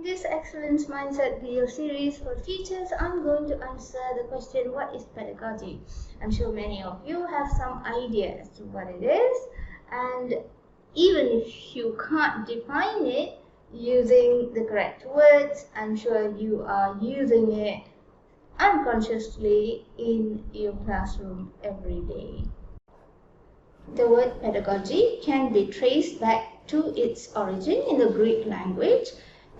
In this Excellence Mindset video series for teachers, I'm going to answer the question, what is pedagogy? I'm sure many of you have some idea as to what it is, and even if you can't define it using the correct words, I'm sure you are using it unconsciously in your classroom every day. The word pedagogy can be traced back to its origin in the Greek language.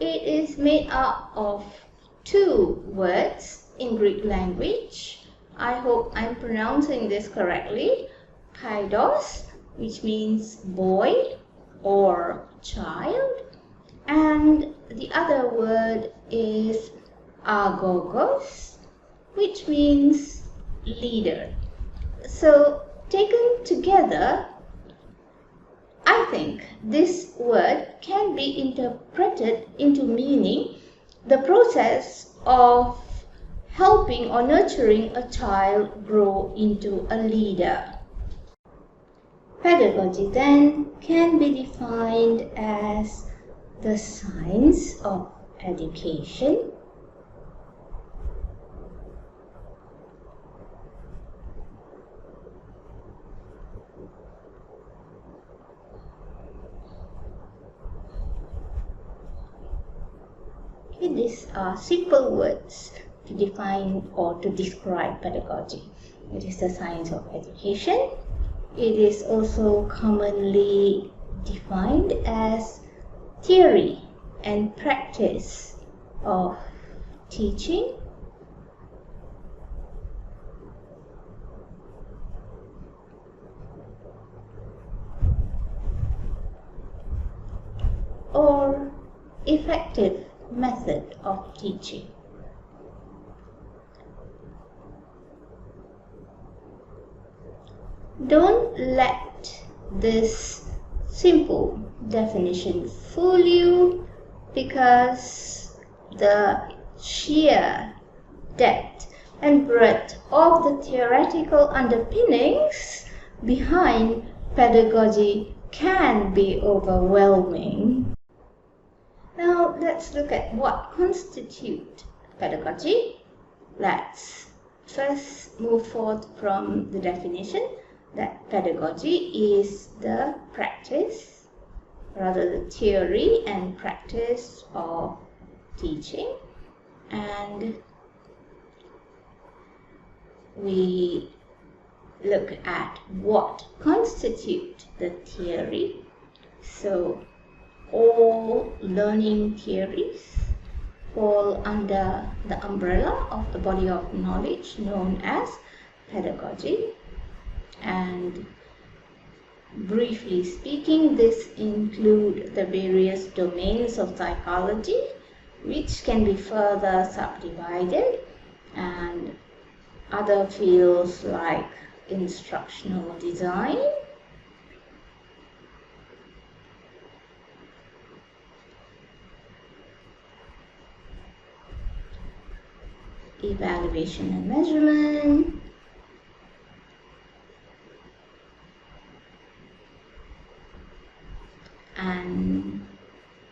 It is made up of two words in Greek language. I hope I'm pronouncing this correctly. Paidos, which means boy or child, and the other word is agogos, which means leader. So taken together, I think this word can be interpreted into meaning the process of helping or nurturing a child grow into a leader. Pedagogy then can be defined as the science of education, These are simple words to define or to describe pedagogy. It is the science of education. It is also commonly defined as theory and practice of teaching, or effective method of teaching. Don't let this simple definition fool you, because the sheer depth and breadth of the theoretical underpinnings behind pedagogy can be overwhelming. Now let's look at what constitutes pedagogy. Let's first move forth from the definition that pedagogy is the practice, rather the theory and practice of teaching, and we look at what constitutes the theory. So all learning theories fall under the umbrella of the body of knowledge known as pedagogy. And briefly speaking, this includes the various domains of psychology, which can be further subdivided, and other fields like instructional design, evaluation and measurement, and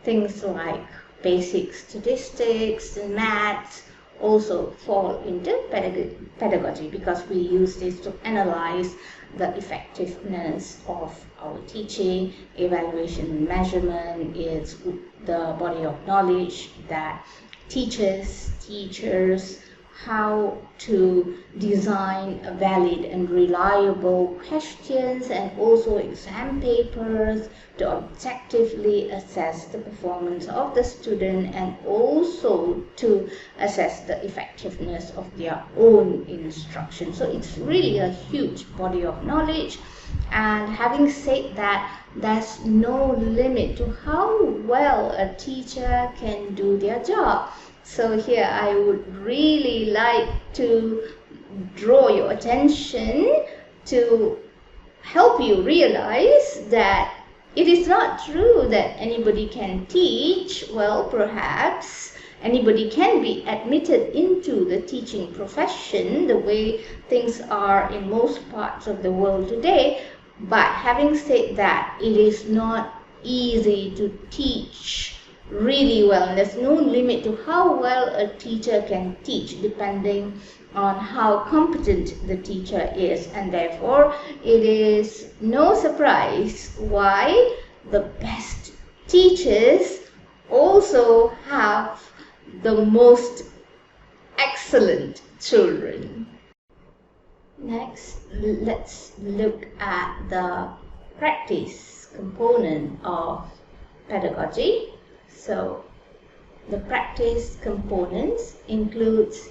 things like basic statistics and maths also fall into pedagogy, because we use this to analyze the effectiveness of our teaching. Evaluation and measurement is the body of knowledge that teaches teachers how to design valid and reliable questions and also exam papers to objectively assess the performance of the student, and also to assess the effectiveness of their own instruction. So it's really a huge body of knowledge. And having said that, there's no limit to how well a teacher can do their job. So here I would really like to draw your attention to help you realize that it is not true that anybody can teach. Well, perhaps anybody can be admitted into the teaching profession the way things are in most parts of the world today. But having said that, it is not easy to teach really well, and there's no limit to how well a teacher can teach depending on how competent the teacher is, and therefore it is no surprise why the best teachers also have the most excellent children. Next, let's look at the practice component of pedagogy. So the practice components includes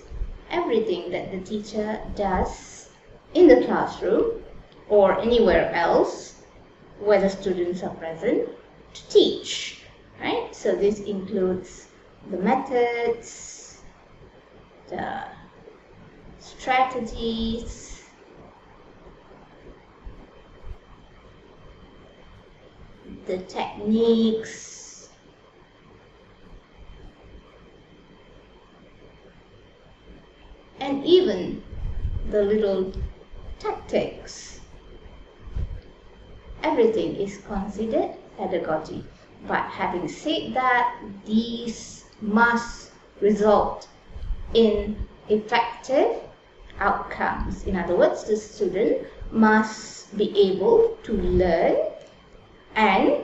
everything that the teacher does in the classroom or anywhere else where the students are present to teach, right? So this includes the methods, the strategies, the techniques, and even the little tactics. Everything is considered pedagogy. But having said that, these must result in effective outcomes. In other words, the student must be able to learn and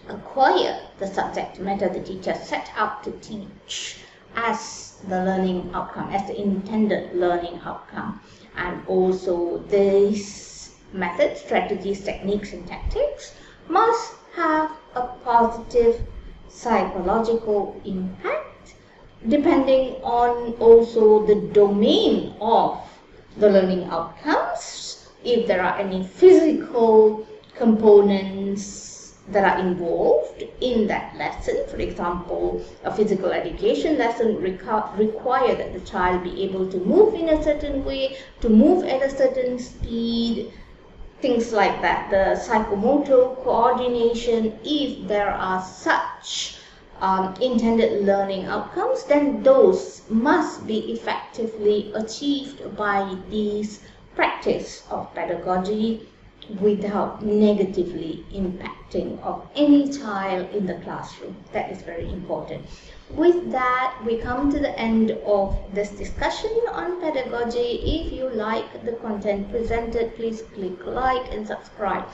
acquire the subject matter the teacher set out to teach as the learning outcome, as the intended learning outcome. And also these methods, strategies, techniques and tactics must have a positive psychological impact depending on also the domain of the learning outcomes. If there are any physical components that are involved in that lesson, for example, a physical education lesson require that the child be able to move in a certain way, to move at a certain speed, things like that. The psychomotor coordination, if there are such intended learning outcomes, then those must be effectively achieved by this practice of pedagogy without negatively impacting of any child in the classroom. That is very important. With that, we come to the end of this discussion on pedagogy. If you like the content presented, please click like and subscribe.